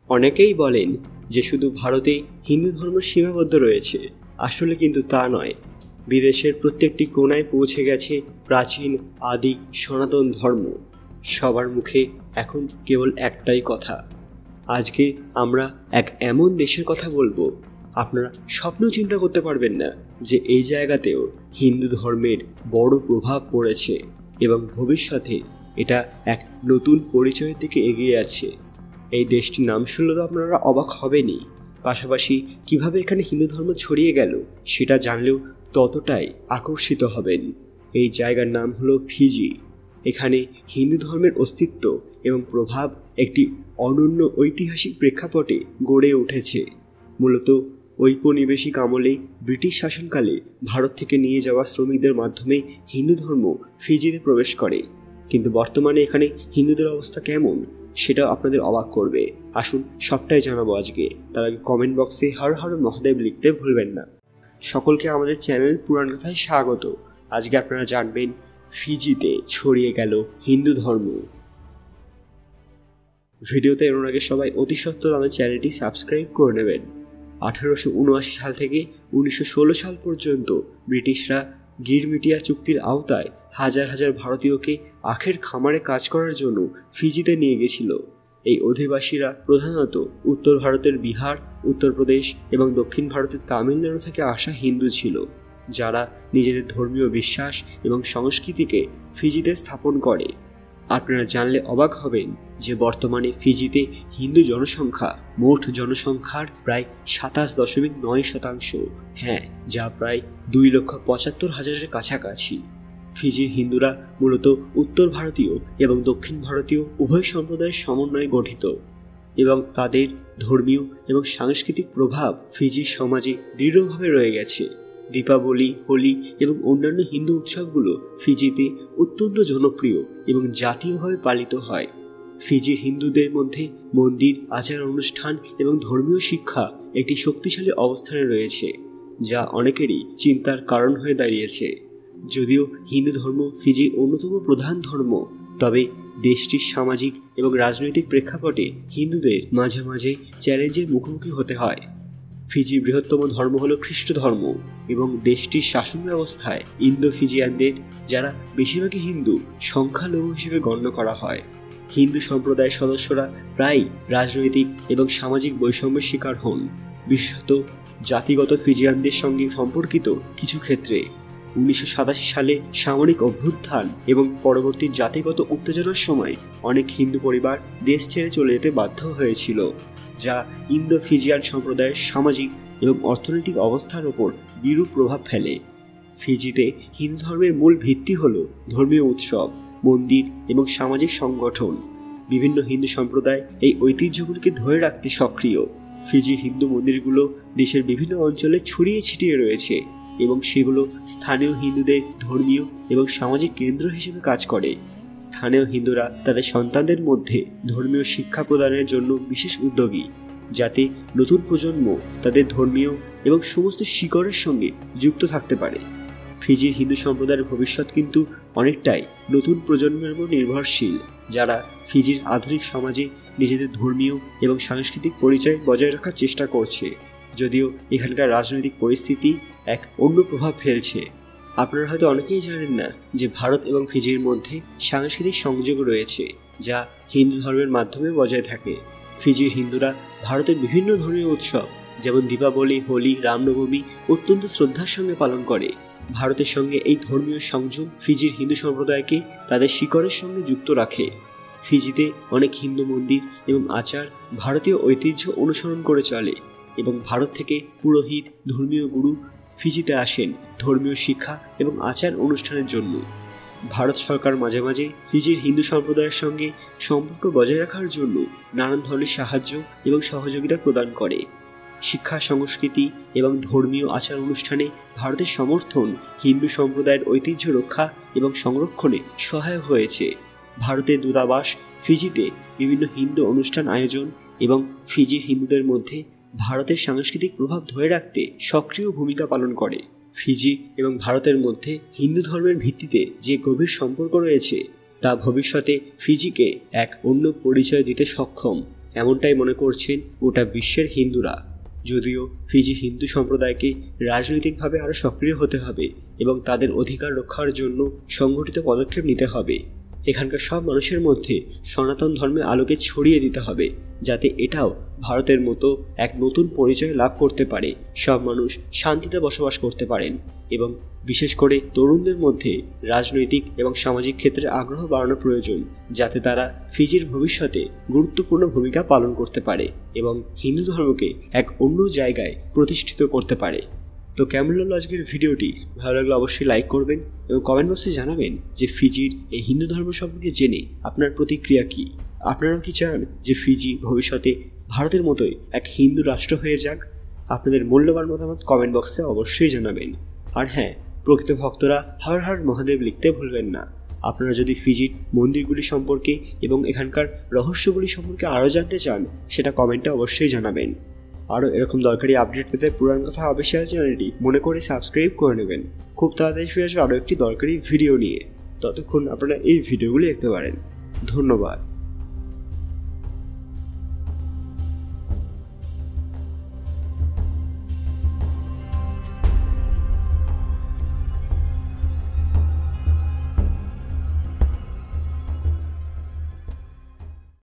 অনেকেই বলেন যে শুধু ভারতে হিন্দু ধর্ম সীমাবদ্ধ রয়েছে, আসলে কিন্তু তা নয়। বিদেশের প্রত্যেকটি কোণায় পৌঁছে গেছে প্রাচীন আদি সনাতন ধর্ম। সবার মুখে এখন কেবল একটাই কথা। আজকে আমরা এক এমন দেশের কথা বলবো, আপনারা স্বপ্নেও চিন্তা করতে পারবেন না যে এই জায়গাতেও হিন্দু ধর্মের বড় প্রভাব পড়েছে এবং ভবিষ্যতে এটা এক নতুন পরিচয়ের দিকে এগিয়ে আছে। এই দেশটির নাম শুনলে তো আপনারা অবাক হবেনই, পাশাপাশি কিভাবে এখানে হিন্দু ধর্ম ছড়িয়ে গেল সেটা জানলেও ততটাই আকর্ষিত হবেন। এই জায়গার নাম হলো ফিজি। এখানে হিন্দু ধর্মের অস্তিত্ব এবং প্রভাব একটি অনন্য ঐতিহাসিক প্রেক্ষাপটে গড়ে উঠেছে। মূলত ঔপনিবেশিক আমলে ব্রিটিশ শাসনকালে ভারত থেকে নিয়ে যাওয়া শ্রমিকদের মাধ্যমে হিন্দু ধর্ম ফিজিতে প্রবেশ করে। কিন্তু বর্তমানে এখানে হিন্দুদের অবস্থা কেমন সেটাও আপনাদের অবাক করবে। আসুন সবটাই জানাবো আজকে। তার আগে কমেন্ট বক্সে হর হর মহাদেব লিখতে ভুলবেন না। সকলকে আমাদের চ্যানেল পুরাণ কথায় স্বাগত। আজকে আপনারা জানবেন ফিজিতে ছড়িয়ে গেল হিন্দু ধর্ম। ভিডিওতে এর আগে সবাই অতি সত্বর আমাদের চ্যানেলটি সাবস্ক্রাইব করে নেবেন। 1879 সাল থেকে 1916 সাল পর্যন্ত ব্রিটিশরা গিরমিটিয়া চুক্তির আওতায় হাজার হাজার ভারতীয়কে আখের খামারে কাজ করার জন্য ফিজিতে নিয়ে গেছিল। এই অধিবাসীরা প্রধানত উত্তর ভারতের বিহার, উত্তরপ্রদেশ এবং দক্ষিণ ভারতের তামিলনাড়ু থেকে আসা হিন্দু ছিল, যারা নিজেদের ধর্মীয় বিশ্বাস এবং সংস্কৃতিকে ফিজিতে স্থাপন করে। আপনারা জানলে অবাক হবেন যে বর্তমানে ফিজিতে হিন্দু জনসংখ্যা মোট জনসংখ্যার প্রায় 27.9%। হ্যাঁ, যা প্রায় 2,75,000-এর কাছাকাছি। ফিজির হিন্দুরা মূলত উত্তর ভারতীয় এবং দক্ষিণ ভারতীয় উভয় সম্প্রদায়ের সমন্বয়ে গঠিত এবং তাদের ধর্মীয় এবং সাংস্কৃতিক প্রভাব ফিজির সমাজে দৃঢ়ভাবে রয়ে গেছে। দীপাবলি, হোলি এবং অন্যান্য হিন্দু উৎসবগুলো ফিজিতে অত্যন্ত জনপ্রিয় এবং জাতীয়ভাবে পালিত হয়। ফিজির হিন্দুদের মধ্যে মন্দির, আচার অনুষ্ঠান এবং ধর্মীয় শিক্ষা একটি শক্তিশালী অবস্থানে রয়েছে, যা অনেকেরই চিন্তার কারণ হয়ে দাঁড়িয়েছে। যদিও হিন্দু ধর্ম ফিজির অন্যতম প্রধান ধর্ম, তবে দেশটির সামাজিক এবং রাজনৈতিক প্রেক্ষাপটে হিন্দুদের মাঝে মাঝে চ্যালেঞ্জের মুখোমুখি হতে হয়। ফিজির বৃহত্তম ধর্ম হল খ্রিস্ট ধর্ম এবং দেশটির শাসন ব্যবস্থায় ইন্দো ফিজিয়ানদের, যারা বেশিরভাগই হিন্দু, সংখ্যালঘু হিসেবে গণ্য করা হয়। হিন্দু সম্প্রদায়ের সদস্যরা প্রায় রাজনৈতিক এবং সামাজিক বৈষম্যের শিকার হন, বিশেষত জাতিগত ফিজিয়ানদের সঙ্গে সম্পর্কিত কিছু ক্ষেত্রে। 1987 সালে সামরিক অভ্যুত্থান এবং পরবর্তী জাতিগত উত্তেজনার সময় অনেক হিন্দু পরিবার দেশ ছেড়ে চলে যেতে বাধ্য হয়েছিল, যা ইন্দো ফিজিয়ান সম্প্রদায়ের সামাজিক এবং অর্থনৈতিক অবস্থার ওপর বিরূপ প্রভাব ফেলে। ফিজিতে হিন্দু ধর্মের মূল ভিত্তি হল ধর্মীয় উৎসব, মন্দির এবং সামাজিক সংগঠন। বিভিন্ন হিন্দু সম্প্রদায় এই ঐতিহ্যগুলিকে ধরে রাখতে সক্রিয়। ফিজির হিন্দু মন্দিরগুলো দেশের বিভিন্ন অঞ্চলে ছড়িয়ে ছিটিয়ে রয়েছে এবং সেগুলো স্থানীয় হিন্দুদের ধর্মীয় এবং সামাজিক কেন্দ্র হিসেবে কাজ করে। স্থানীয় হিন্দুরা তাদের সন্তানদের মধ্যে ধর্মীয় শিক্ষা প্রদানের জন্য বিশেষ উদ্যোগী, যাতে নতুন প্রজন্ম তাদের ধর্মীয় এবং সমস্ত শিকড়ের সঙ্গে যুক্ত থাকতে পারে। ফিজির হিন্দু সম্প্রদায়ের ভবিষ্যৎ কিন্তু অনেকটাই নতুন প্রজন্মের উপর নির্ভরশীল, যারা ফিজির আধুনিক সমাজে নিজেদের ধর্মীয় এবং সাংস্কৃতিক পরিচয় বজায় রাখার চেষ্টা করছে। যদিও এখানকার রাজনৈতিক পরিস্থিতি এক অন্য প্রভাব ফেলছে। আপনারা হয়তো অনেকেই জানেন না যে ভারত এবং ফিজির মধ্যে সাংস্কৃতিক সংযোগ রয়েছে, যা হিন্দু ধর্মের মাধ্যমে বজায় থাকে। ফিজির হিন্দুরা ভারতের বিভিন্ন ধর্মীয় উৎসব যেমন দীপাবলি, হোলি, রামনবমী অত্যন্ত শ্রদ্ধার সঙ্গে পালন করে। ভারতের সঙ্গে এই ধর্মীয় সংযোগ ফিজির হিন্দু সম্প্রদায়কে তাদের শিকড়ের সঙ্গে যুক্ত রাখে। ফিজিতে অনেক হিন্দু মন্দির এবং আচার ভারতীয় ঐতিহ্য অনুসরণ করে চলে এবং ভারত থেকে পুরোহিত, ধর্মীয় গুরু ফিজিতে আসেন ধর্মীয় শিক্ষা এবং আচার অনুষ্ঠানের জন্য। ভারত সরকার মাঝে মাঝে ফিজির হিন্দু সম্প্রদায়ের সঙ্গে সম্পর্ক বজায় রাখার জন্য নানান ধরনের সাহায্য এবং সহযোগিতা প্রদান করে। শিক্ষা, সংস্কৃতি এবং ধর্মীয় আচার অনুষ্ঠানে ভারতের সমর্থন হিন্দু সম্প্রদায়ের ঐতিহ্য রক্ষা এবং সংরক্ষণে সহায়ক হয়েছে। ভারতের দূতাবাস ফিজিতে বিভিন্ন হিন্দু অনুষ্ঠান আয়োজন এবং ফিজির হিন্দুদের মধ্যে ভারতের সাংস্কৃতিক প্রভাব ধরে রাখতে সক্রিয় ভূমিকা পালন করে। ফিজি এবং ভারতের মধ্যে হিন্দু ধর্মের ভিত্তিতে যে গভীর সম্পর্ক রয়েছে তা ভবিষ্যতে ফিজিকে এক অন্য পরিচয় দিতে সক্ষম। এমনটাই মনে করছেন গোটা বিশ্বের হিন্দুরা। যদিও ফিজি হিন্দু সম্প্রদায়কে রাজনৈতিকভাবে আরও সক্রিয় হতে হবে এবং তাদের অধিকার রক্ষার জন্য সংগঠিত পদক্ষেপ নিতে হবে। এখানকার সব মানুষের মধ্যে সনাতন ধর্মের আলোকে ছড়িয়ে দিতে হবে, যাতে এটাও ভারতের মতো এক নতুন পরিচয় লাভ করতে পারে, সব মানুষ শান্তিতে বসবাস করতে পারেন এবং বিশেষ করে তরুণদের মধ্যে রাজনৈতিক এবং সামাজিক ক্ষেত্রে আগ্রহ বাড়ানো প্রয়োজন, যাতে তারা ফিজির ভবিষ্যতে গুরুত্বপূর্ণ ভূমিকা পালন করতে পারে এবং হিন্দু ধর্মকে এক অন্য জায়গায় প্রতিষ্ঠিত করতে পারে। তো কেমন লাগলো আজকের ভিডিওটি? ভালো লাগলে অবশ্যই লাইক করবেন এবং কমেন্ট বক্সে জানাবেন যে ফিজির এই হিন্দু ধর্ম সম্পর্কে জেনে আপনার প্রতিক্রিয়া কী। আপনারাও কি চান যে ফিজি ভবিষ্যতে ভারতের মতোই এক হিন্দু রাষ্ট্র হয়ে যাক? আপনাদের মূল্যবান মতামত কমেন্ট বক্সে অবশ্যই জানাবেন। আর হ্যাঁ, প্রকৃত ভক্তরা হর হর মহাদেব লিখতে ভুলবেন না। আপনারা যদি ফিজির মন্দিরগুলি সম্পর্কে এবং এখানকার রহস্যগুলি সম্পর্কে আরও জানতে চান, সেটা কমেন্টে অবশ্যই জানাবেন। আরও এরকম দরকারি আপডেট পেতে পুরাণ কথা অফিসিয়াল চ্যানেলটি মনে করে সাবস্ক্রাইব করে নেবেন। খুব তাড়াতাড়ি ফিরে আসবে আরও একটি দরকারি ভিডিও নিয়ে। ততক্ষণ আপনারা এই ভিডিওগুলি দেখতে পারেন। ধন্যবাদ।